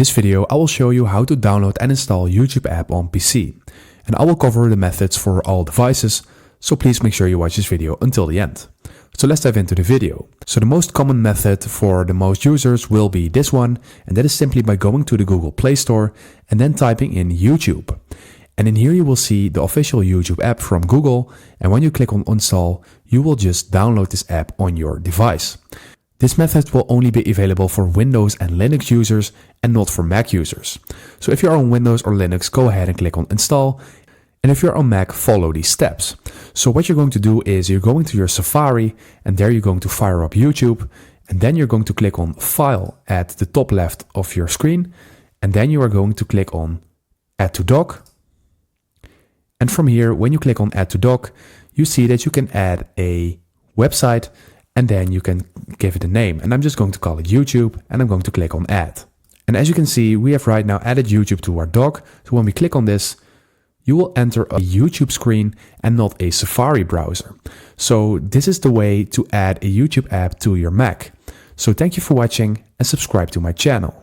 this video, I will show you how to download and install YouTube app on PC. And I will cover the methods for all devices, so please make sure you watch this video until the end. So let's dive into the video. So the most common method for the most users will be this one, and that is simply by going to the Google Play Store and then typing in YouTube. And in here you will see the official YouTube app from Google, and when you click on install, you will just download this app on your device. This method will only be available for Windows and Linux users and not for Mac users. So if you're on Windows or Linux, go ahead and click on install. And if you're on Mac, follow these steps. So what you're going to do is you're going to your Safari, and there you're going to fire up YouTube, and then you're going to click on File at the top left of your screen, and then you are going to click on Add to Dock. And from here, when you click on Add to Dock, you see that you can add a website, and then you can give it a name. And I'm just going to call it YouTube, and I'm going to click on Add. And as you can see, we have right now added YouTube to our dock. So when we click on this, you will enter a YouTube screen and not a Safari browser. So this is the way to add a YouTube app to your Mac. So thank you for watching and subscribe to my channel.